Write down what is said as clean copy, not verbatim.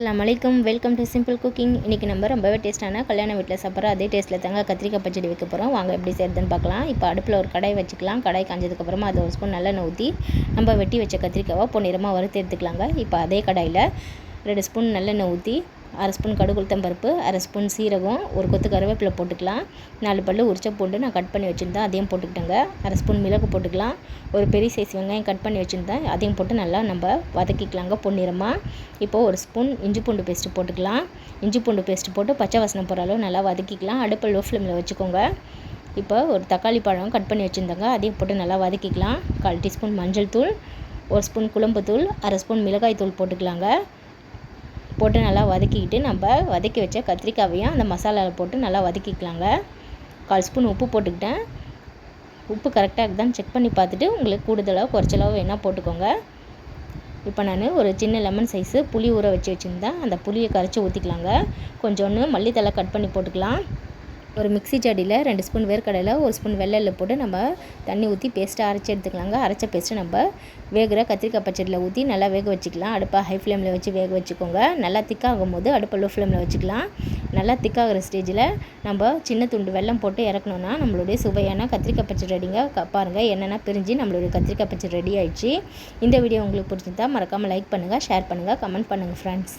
அஸ்ஸலாமு welcome to simple cooking. இன்றைக்கி நம்ம ரொம்பவே டேஸ்ட்டான கல்யாண வீட்டில் சாப்பிட்ற அதே டேஸ்ட்டில் தாங்க கத்திரிக்காய் பச்சடி வைக்க போகிறோம். வாங்க எப்படி செய்யறதுன்னு பார்க்கலாம். இப்போ அடுப்பில் ஒரு கடாய் வச்சுக்கலாம். கடாய் காஞ்சதுக்கப்புறமா அது ஒரு ஸ்பூன் நல்லெண்ணெய் ஊற்றி நம்ம வெட்டி வச்ச கத்திரிக்காவை பொன்னிறமாக வறுத்து எடுத்துக்கலாங்க. இப்போ அதே கடாயில் 2 ஸ்பூன் நல்லெண்ணெய் ஊற்றி 1/2 ஸ்பூன் கடுகு உளுத்தம் பருப்பு, 1/2 ஸ்பூன் சீரகம், ஒரு கொத்து கருவேப்பிலை போட்டுக்கலாம். 4 பல்லு உரிச்ச பூண்டு நான் கட் பண்ணி வச்சுருந்தேன், அதையும் போட்டுக்கிட்டேங்க. 1/2 ஸ்பூன் மிளகு போட்டுக்கலாம். ஒரு பெரிய சைஸ் வெங்காயம் கட் பண்ணி வச்சுருந்தேன், அதையும் போட்டு நல்லா நம்ம வதக்கிக்கலாங்க பொன்னிறமாக. இப்போது 1 ஸ்பூன் இஞ்சி பூண்டு பேஸ்ட்டு போட்டுக்கலாம். இஞ்சி பூண்டு பேஸ்ட்டு போட்டு பச்சை வாசனை போகிற அளவு நல்லா வதக்கிக்கலாம். அடுப்பை லோ ஃப்ளேமில் வச்சுக்கோங்க. இப்போ ஒரு தக்காளி பழம் கட் பண்ணி வச்சுருந்தேங்க, அதையும் போட்டு நல்லா வதக்கிக்கலாம். 1/4 டீஸ்பூன் மஞ்சள் தூள், 1 ஸ்பூன் குழம்பு தூள், 1/2 ஸ்பூன் மிளகாய் தூள் போட்டுக்கலாங்க. போட்டு நல்லா வதக்கிக்கிட்டு நம்ம வதக்கி வச்ச கத்திரிக்காவையும் அந்த மசாலாவில் போட்டு நல்லா வதக்கிக்கலாங்க. 1/4 ஸ்பூன் உப்பு போட்டுக்கிட்டேன். உப்பு கரெக்டாக இருக்குதான்னு செக் பண்ணி பார்த்துட்டு உங்களுக்கு கூடுதலாக குறைச்சலாக வேணால் போட்டுக்கோங்க. இப்போ நான் ஒரு சின்ன லெமன் சைஸு புளி ஊற வச்சுருந்தேன், அந்த புளியை கரைச்சி ஊற்றிக்கலாங்க. கொஞ்சோன்னு மல்லித்தலை கட் பண்ணி போட்டுக்கலாம். ஒரு மிக்ஸி ஜாடியில் 2 ஸ்பூன் வேர்க்கடலை, 1 ஸ்பூன் வெள்ளை போட்டு நம்ம தண்ணி ஊற்றி பேஸ்ட்டாக அரைச்சி எடுத்துக்கலாங்க. அரைச்ச பேஸ்ட்டு நம்ம வேகிற கத்திரிக்காய் பச்சடியில் ஊற்றி நல்லா வேக வச்சுக்கலாம். அடுப்பை ஹை ஃப்ளேமில் வச்சு வேக வச்சுக்கோங்க. நல்லா திக்காகும் போது அடுப்பை லோ ஃப்ளேமில் வச்சுக்கலாம். நல்லா திக்காகிற ஸ்டேஜில் நம்ம சின்ன துண்டு வெல்லம் போட்டு இறக்கணுன்னா நம்மளுடைய சுவையான கத்திரிக்காய் பச்சடி ரெடிங்க. பாருங்கள் என்னென்னா பிரிஞ்சு நம்மளுடைய கத்திரிக்காய் பச்சடி ரெடி ஆயிடுச்சு. இந்த வீடியோ உங்களுக்கு பிடிச்சிருந்தா மறக்காமல் லைக் பண்ணுங்கள், ஷேர் பண்ணுங்கள், கமெண்ட் பண்ணுங்கள் ஃப்ரெண்ட்ஸ்.